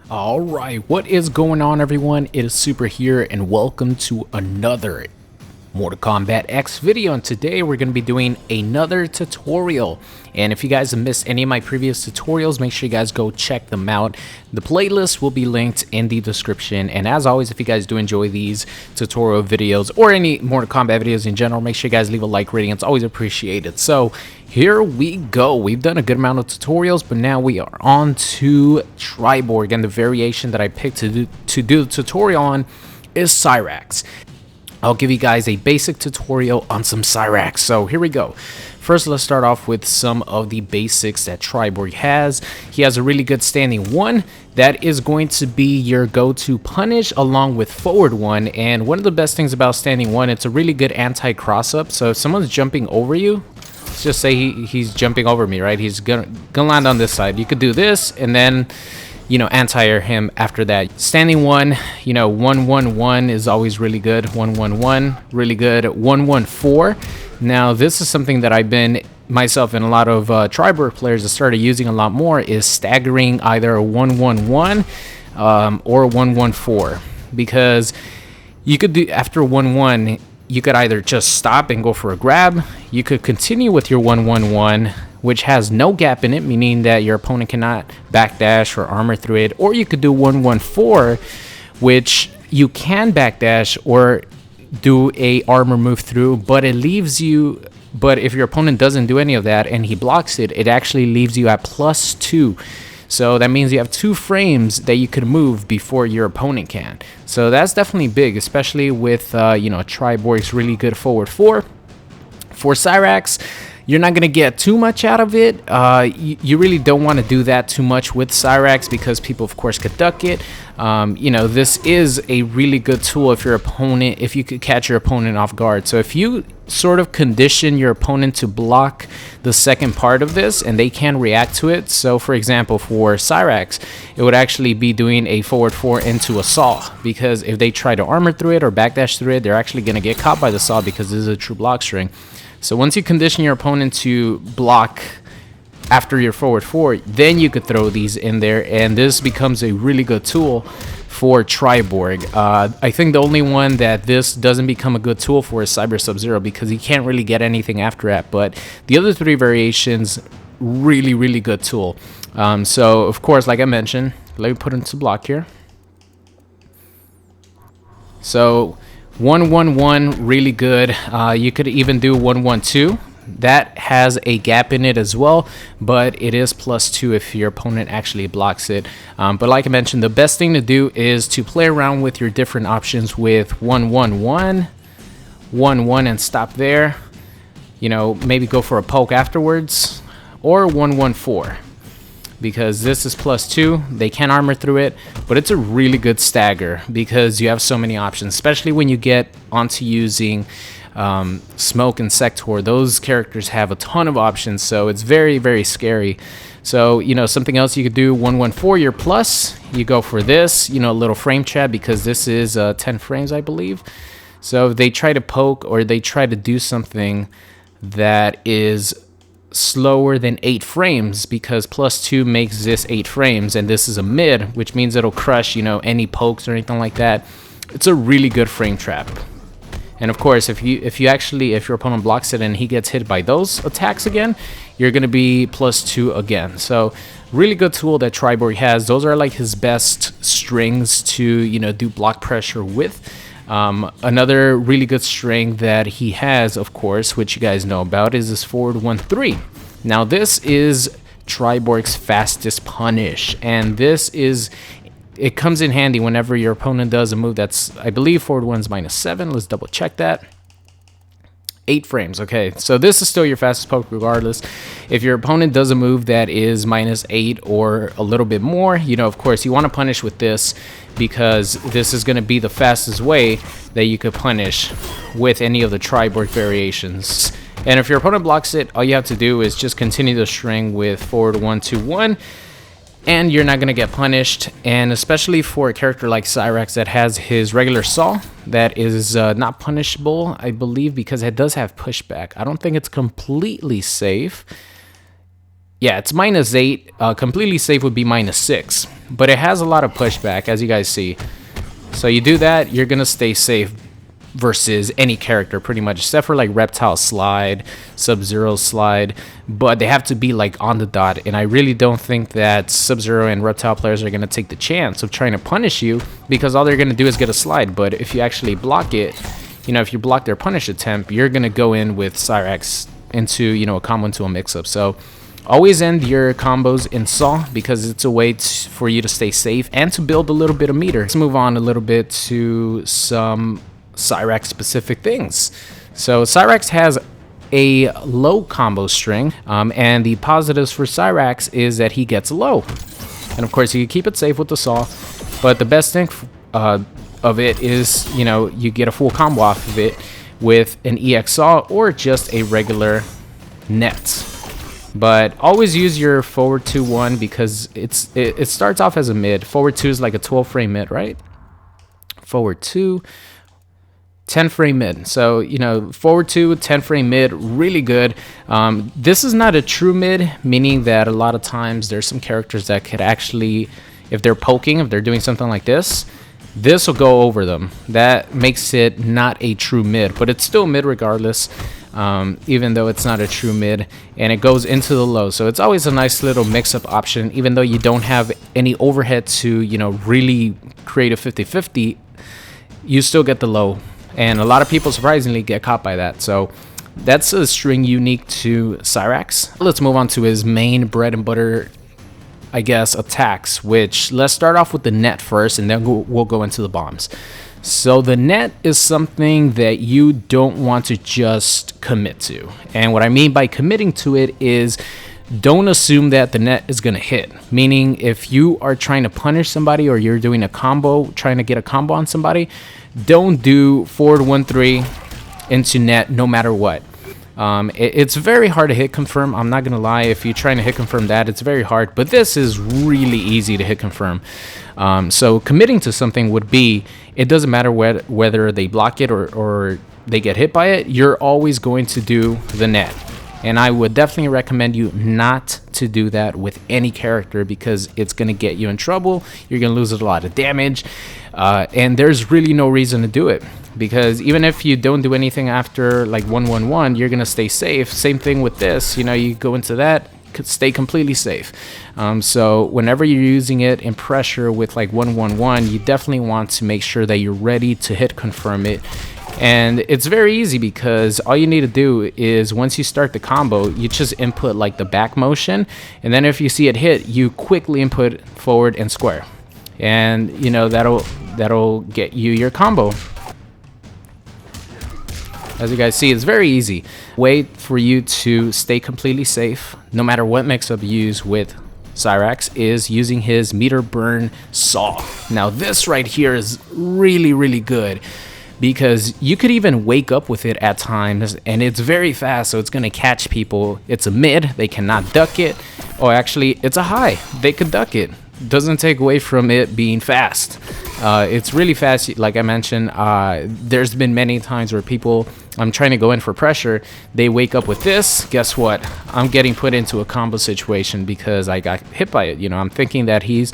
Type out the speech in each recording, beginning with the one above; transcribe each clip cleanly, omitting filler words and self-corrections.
Alright, what is going on, everyone? It is Super here, and welcome to another Mortal Kombat X video. And today we're going to be doing another tutorial. And if you guys have missed any of my previous tutorials, make sure you guys go check them out. The playlist will be linked in the description. And as always, if you guys do enjoy these tutorial videos or any Mortal Kombat videos in general, make sure you guys leave a like rating. It's always appreciated. So here we go. We've done a good amount of tutorials, but now we are on to Triborg, and the variation that I picked to do the tutorial on is Cyrax. I'll give you guys a basic tutorial on some Cyrax. So here we go. First, let's start off with some of the basics that Triborg has. He has a really good standing one. That is going to be your go-to punish along with forward one. And one of the best things about standing one, it's a really good anti-cross-up. So if someone's jumping over you, let's just say he's jumping over me, right? He's gonna land on this side. You could do this and then, you know, anti-air him after that. Standing one, you know, 1-1-1 is always really good. 1-1-1, really good. 1-1-4. Now, this is something that I've been myself and a lot of Triborg players have started using a lot more, is staggering either a 1-1-1 or a 1-1-4, because you could do after 1-1. You could either just stop and go for a grab. You could continue with your 1-1-1, which has no gap in it, meaning that your opponent cannot backdash or armor through it. Or you could do 1-1-4, which you can backdash or do a armor move through, but it leaves you. But if your opponent doesn't do any of that and he blocks it, it actually leaves you at +2. So that means you have 2 frames that you could move before your opponent can. So that's definitely big, especially with you know, Triborg's really good forward 4. For Cyrax, you're not going to get too much out of it. You really don't want to do that too much with Cyrax because people, of course, could duck it. You know, this is a really good tool if you could catch your opponent off guard. So if you sort of condition your opponent to block the second part of this and they can react to it. So for example, for Cyrax, it would actually be doing a forward 4 into a saw, because if they try to armor through it or backdash through it, they're actually going to get caught by the saw because this is a true block string. So once you condition your opponent to block after your forward 4, then you could throw these in there, and this becomes a really good tool for Triborg. I think the only one that this doesn't become a good tool for is Cyber Sub-Zero, because he can't really get anything after that. But the other 3 variations, really good tool. So of course, like I mentioned, let me put into block here. So 1-1-1, really good. You could even do 1-1-2. That has a gap in it as well, but it is +2 if your opponent actually blocks it. But like I mentioned, the best thing to do is to play around with your different options with 1-1-1, 1-1 and stop there. You know, maybe go for a poke afterwards, or 1-1-4. Because this is +2, they can armor through it, but it's a really good stagger because you have so many options, especially when you get onto using Smoke and Sector. Those characters have a ton of options, so it's very scary. So, you know, something else you could do, 1-1-4, your plus, you go for this, you know, a little frame trap, because this is 10 frames, I believe. So if they try to poke or they try to do something that is slower than 8 frames, because +2 makes this 8 frames, and this is a mid, which means it'll crush, you know, any pokes or anything like that. It's a really good frame trap. And of course, if your opponent blocks it and he gets hit by those attacks again, you're going to be +2 again. So really good tool that Triborg has. Those are like his best strings to, you know, do block pressure with. Another really good string that he has, of course, which you guys know about, is this forward 1-3. Now this is Triborg's fastest punish, and it comes in handy whenever your opponent does a move that's, I believe, forward 1's -7. Let's double check that. 8 frames. Okay, so this is still your fastest poke regardless. If your opponent does a move that is -8 or a little bit more, you know, of course, you want to punish with this, because this is going to be the fastest way that you could punish with any of the Triborg variations. And if your opponent blocks it, all you have to do is just continue the string with forward 1-2-1, and you're not going to get punished. And especially for a character like Cyrax that has his regular saw that is not punishable, I believe, because it does have pushback. I don't think it's completely safe. Yeah, it's -8. Completely safe would be -6, but it has a lot of pushback, as you guys see. So you do that, you're gonna stay safe versus any character pretty much, except for like Reptile slide, Sub-Zero slide, but they have to be like on the dot, and I really don't think that Sub-Zero and Reptile players are gonna take the chance of trying to punish you, because all they're gonna do is get a slide. But if you actually block it, you know, if you block their punish attempt, you're gonna go in with Cyrax into, you know, a combo into a mix-up. So always end your combos in Saw, because it's a way for you to stay safe and to build a little bit of meter. Let's move on a little bit to some Cyrax-specific things. So Cyrax has a low combo string, and the positives for Cyrax is that he gets low. And of course, you can keep it safe with the Saw, but the best thing of it is, you know, you get a full combo off of it with an EX Saw or just a regular net. But always use your forward 2-1, because it starts off as a mid. Forward 2 is like a 12 frame mid, right? Forward 2, 10 frame mid. So, you know, forward 2, 10 frame mid, really good. This is not a true mid, meaning that a lot of times there's some characters that could actually, if they're poking, if they're doing something like this will go over them. That makes it not a true mid, but it's still mid regardless, even though it's not a true mid, and it goes into the low. So it's always a nice little mix-up option, even though you don't have any overhead to, you know, really create a 50-50, you still get the low. And a lot of people surprisingly get caught by that. So that's a string unique to Cyrax. Let's move on to his main bread and butter, I guess, attacks, which let's start off with the net first, and then we'll go into the bombs. So the net is something that you don't want to just commit to. And what I mean by committing to it is, don't assume that the net is going to hit. Meaning, if you are trying to punish somebody or you're doing a combo, trying to get a combo on somebody, don't do forward 1-3 into net no matter what. It's very hard to hit confirm. I'm not gonna lie, if you're trying to hit confirm that, it's very hard, but this is really easy to hit confirm. So committing to something would be, it doesn't matter whether they block it or they get hit by it, you're always going to do the net. And I would definitely recommend you not to do that with any character, because it's going to get you in trouble. You're going to lose a lot of damage, and there's really no reason to do it, because even if you don't do anything after like 1-1-1, you're going to stay safe. Same thing with this, you know, you go into that, could stay completely safe. So whenever you're using it in pressure with like 1-1-1, you definitely want to make sure that you're ready to hit confirm it. And it's very easy, because all you need to do is, once you start the combo, you just input like the back motion, and then if you see it hit, you quickly input forward and square, and you know, that'll get you your combo. As you guys see, it's very easy way for you to stay completely safe no matter what mix-up you use with Cyrax, is using his meter burn Saw. Now this right here is really good, because you could even wake up with it at times, and it's very fast, so it's going to catch people. It's a mid, they cannot duck it. Oh, actually, it's a high, they could duck it. Doesn't take away from it being fast. It's really fast, like I mentioned. There's been many times where people, I'm trying to go in for pressure, they wake up with this, guess what? I'm getting put into a combo situation because I got hit by it. You know, I'm thinking that he's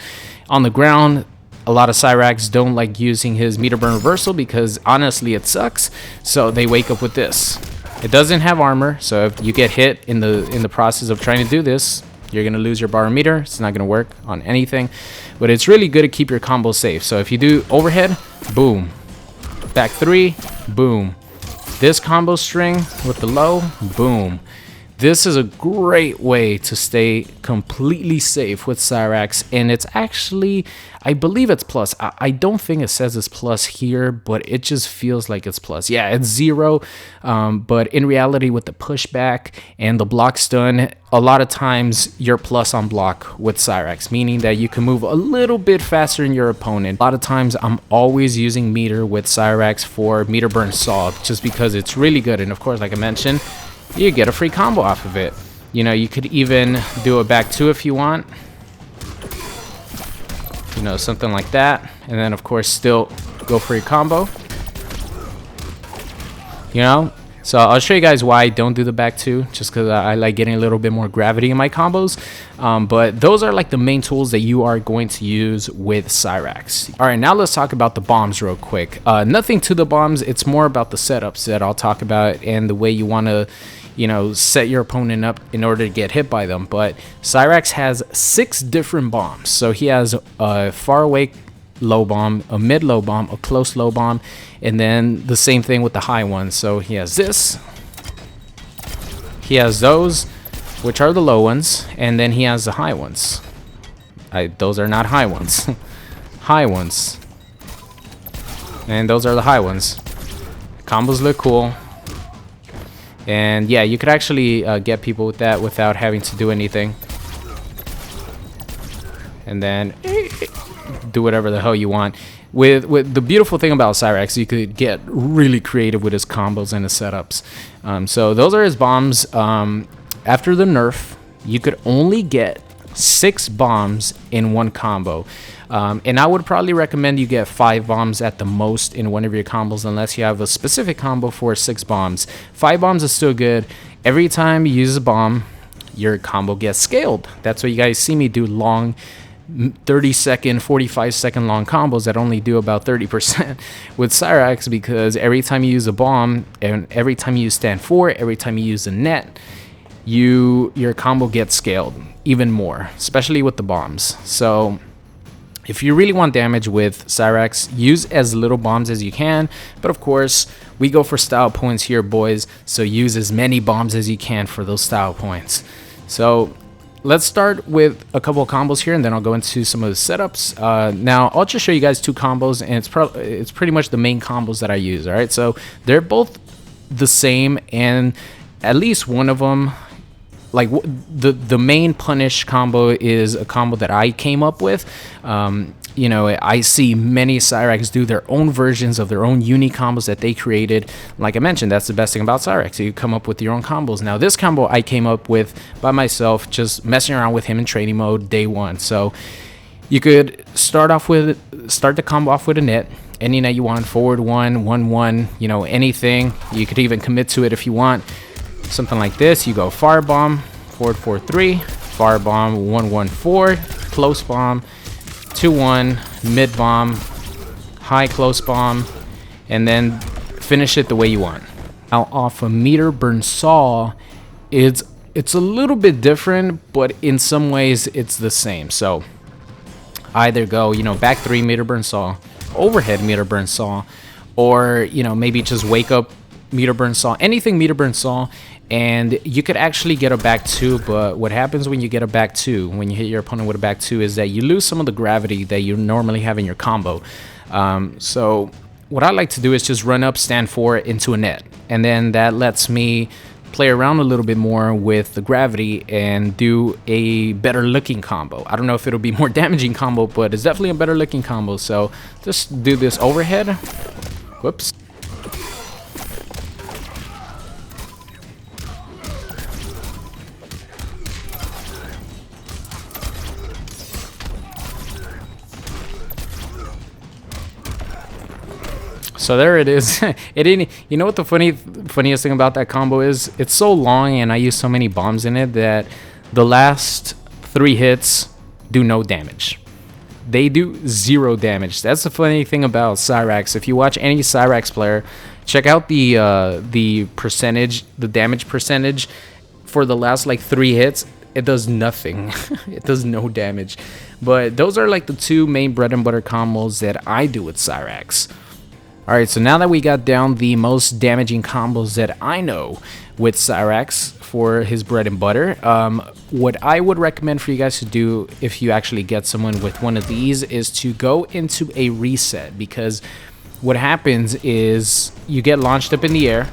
on the ground. A lot of Cyrax don't like using his meter burn reversal, because honestly it sucks, so they wake up with this. It doesn't have armor, so if you get hit in the process of trying to do this, you're gonna lose your bar meter. It's not gonna work on anything, but it's really good to keep your combo safe. So if you do overhead, boom, back 3, boom, this combo string with the low, boom. This is a great way to stay completely safe with Cyrax, and it's actually, I believe it's plus. I don't think it says it's plus here, but it just feels like it's plus. Yeah, it's 0, but in reality, with the pushback and the block stun, a lot of times you're plus on block with Cyrax, meaning that you can move a little bit faster than your opponent. A lot of times I'm always using meter with Cyrax for meter burn Saw, just because it's really good, and of course, like I mentioned, you get a free combo off of it. You know, you could even do a back 2 if you want. You know, something like that. And then, of course, still go for your combo. You know, So I'll show you guys why I don't do the back two, just because I like getting a little bit more gravity in my combos. But those are like the main tools that you are going to use with Cyrax. All right, now let's talk about the bombs real quick. Nothing to the bombs. It's more about the setups that I'll talk about and the way you want to, you know, set your opponent up in order to get hit by them. But Cyrax has 6 different bombs. So he has a far away low bomb, a mid low bomb, a close low bomb, and then the same thing with the high ones. So he has this, he has those, which are the low ones, and then he has the high ones. Those are not high ones. High ones, and those are the high ones. Combos look cool, and yeah, you could actually get people with that without having to do anything, and then do whatever the hell you want. With the beautiful thing about Cyrax, you could get really creative with his combos and his setups. So those are his bombs. After the nerf, you could only get 6 bombs in one combo. And I would probably recommend you get 5 bombs at the most in one of your combos, unless you have a specific combo for 6 bombs. 5 bombs is still good. Every time you use a bomb, your combo gets scaled. That's what you guys see me do long 30-second, 45-second long combos that only do about 30% with Cyrax, because every time you use a bomb and every time you use stand 4, every time you use a net, your combo gets scaled even more, especially with the bombs. So if you really want damage with Cyrax, use as little bombs as you can, but of course we go for style points here, boys, so use as many bombs as you can for those style points. So let's start with a couple of combos here, and then I'll go into some of the setups. Now, I'll just show you guys 2 combos, and it's pretty much the main combos that I use, all right? So they're both the same, and at least one of them, like the main punish combo is a combo that I came up with. You know, I see many Cyrax do their own versions of their own uni combos that they created. Like I mentioned, that's the best thing about Cyrax. You come up with your own combos. Now, this combo I came up with by myself, just messing around with him in training mode day 1. So you could start the combo off with a net, any net you want, forward 1, 1, 1, you know, anything. You could even commit to it if you want. Something like this. You go fire bomb, forward 4, 3, fire bomb 1, 1, 4, close bomb 2, 1, mid bomb, high close bomb, and then finish it the way you want. Now, off a meter burn saw, it's a little bit different, but in some ways it's the same. So either go, you know, back 3 meter burn saw, overhead meter burn saw, or, you know, maybe just wake up meter burn saw, anything meter burn saw, and you could actually get a back 2. But what happens when you get a back 2, when you hit your opponent with a back 2, is that you lose some of the gravity that you normally have in your combo. So what I like to do is just run up stand 4 into a net, and then that lets me play around a little bit more with the gravity and do a better looking combo. I don't know if it'll be more damaging combo, but it's definitely a better looking combo. So just do this overhead. Whoops. So there it is. It didn't. You know what the funniest thing about that combo is? It's so long, and I use so many bombs in it that the last 3 hits do no damage. They do 0 damage. That's the funny thing about Cyrax. If you watch any Cyrax player, check out the percentage, the damage percentage for the last like 3 hits. It does nothing. It does no damage. But those are like the 2 main bread and butter combos that I do with Cyrax. Alright, so now that we got down the most damaging combos that I know with Cyrax for his bread and butter, what I would recommend for you guys to do if you actually get someone with one of these is to go into a reset, because what happens is you get launched up in the air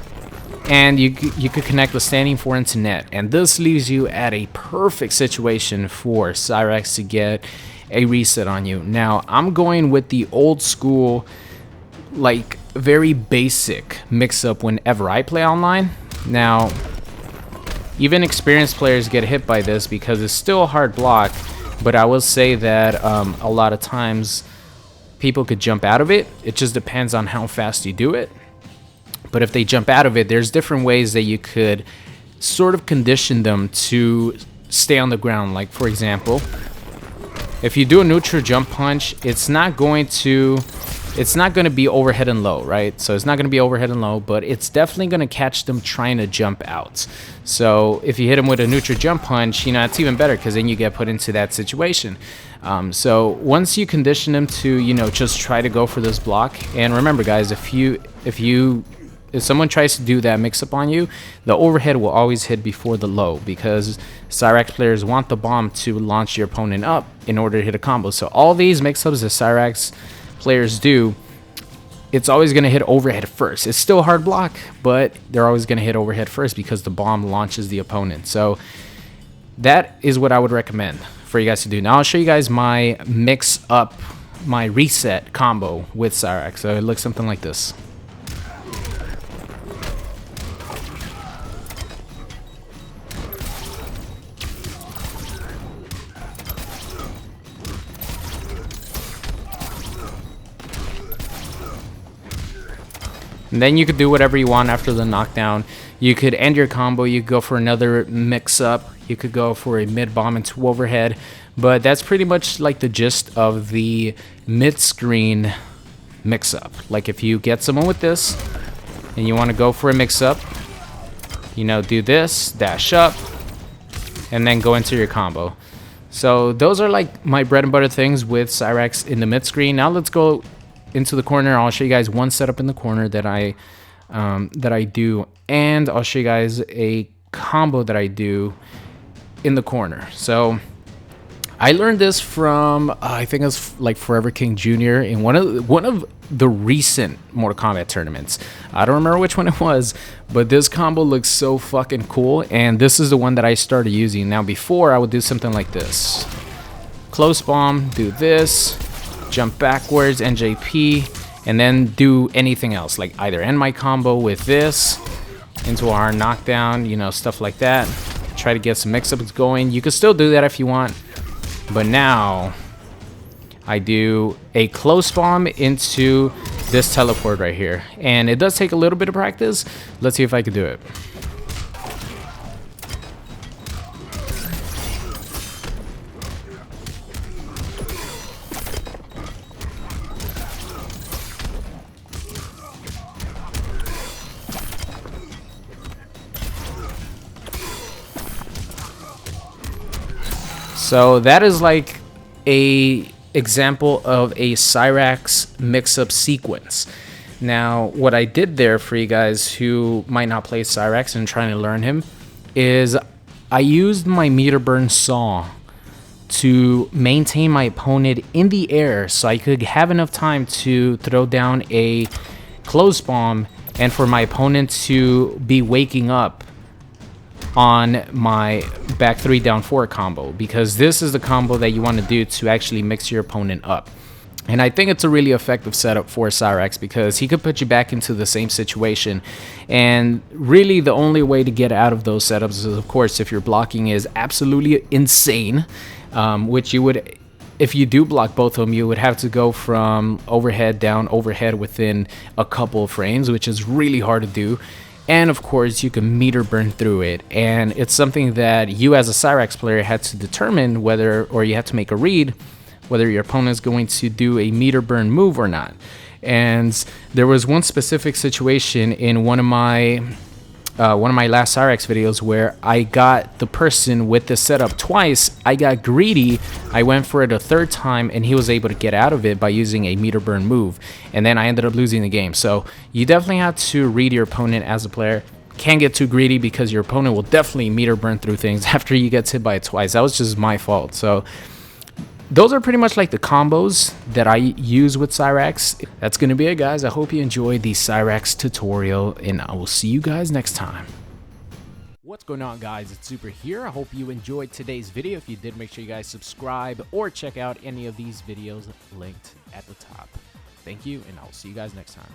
and you could connect the standing 4 into net, and this leaves you at a perfect situation for Cyrax to get a reset on you. Now, I'm going with the old school, like very basic mix up whenever I play online. Now, even experienced players get hit by this because it's still a hard block, but I will say that a lot of times people could jump out of it. It just depends on how fast you do it. But if they jump out of it, there's different ways that you could sort of condition them to stay on the ground. Like, for example, if you do a neutral jump punch, it's not going to be overhead and low, right? So it's not going to be overhead and low, but it's definitely going to catch them trying to jump out. So if you hit them with a neutral jump punch, you know, it's even better, because then you get put into that situation. So once you condition them to, you know, just try to go for this block, and remember guys, if someone tries to do that mix-up on you, the overhead will always hit before the low, because Cyrax players want the bomb to launch your opponent up in order to hit a combo. So all these mix-ups that Cyrax players do, it's always going to hit overhead first. It's still a hard block, but they're always going to hit overhead first because the bomb launches the opponent. So that is what I would recommend for you guys to do. Now I'll show you guys my mix-up, my reset combo with Cyrax. So it looks something like this. And then you could do whatever you want after the knockdown. You could end your combo, you could go for another mix-up, you could go for a mid-bomb and 2 overhead. But that's pretty much like the gist of the mid-screen mix-up. Like if you get someone with this, and you want to go for a mix-up, you know, do this, dash up, and then go into your combo. So those are like my bread and butter things with Cyrax in the mid-screen. Now let's go into the corner. I'll show you guys one setup in the corner that I do, and I'll show you guys a combo that I do in the corner. So I learned this from I think it's like Forever King Jr. in one of the recent Mortal Kombat tournaments. I don't remember which one it was, but this combo looks so fucking cool, and this is the one that I started using. Now before, I would do something like this: close bomb, do this, jump backwards, NJP, and then do anything else, like either end my combo with this into a hard knockdown, you know, stuff like that. Try to get some mix-ups going. You can still do that if you want, but now I do a close bomb into this teleport right here, and it does take a little bit of practice. Let's see if I can do it. So that is like a example of a Cyrax mix-up sequence. Now, what I did there for you guys who might not play Cyrax and trying to learn him is I used my meter burn saw to maintain my opponent in the air so I could have enough time to throw down a close bomb and for my opponent to be waking up on my back 3 down 4 combo, because this is the combo that you want to do to actually mix your opponent up. And I think it's a really effective setup for Cyrax, because he could put you back into the same situation, and really the only way to get out of those setups is, of course, if your blocking is absolutely insane, which you would, if you do block both of them, you would have to go from overhead down overhead within a couple of frames, which is really hard to do. And of course, you can meter burn through it, and it's something that you as a Cyrax player had to determine whether, or you had to make a read whether your opponent is going to do a meter burn move or not. And there was one specific situation in one of my last Cyrax videos where I got the person with the setup twice. I got greedy, I went for it a third time, and he was able to get out of it by using a meter burn move, and then I ended up losing the game. So you definitely have to read your opponent as a player. Can't get too greedy, because your opponent will definitely meter burn through things after you get hit by it twice. That was just my fault. So those are pretty much like the combos that I use with Cyrax. That's going to be it, guys. I hope you enjoyed the Cyrax tutorial, and I will see you guys next time. What's going on, guys? It's Super here. I hope you enjoyed today's video. If you did, make sure you guys subscribe or check out any of these videos linked at the top. Thank you, and I will see you guys next time.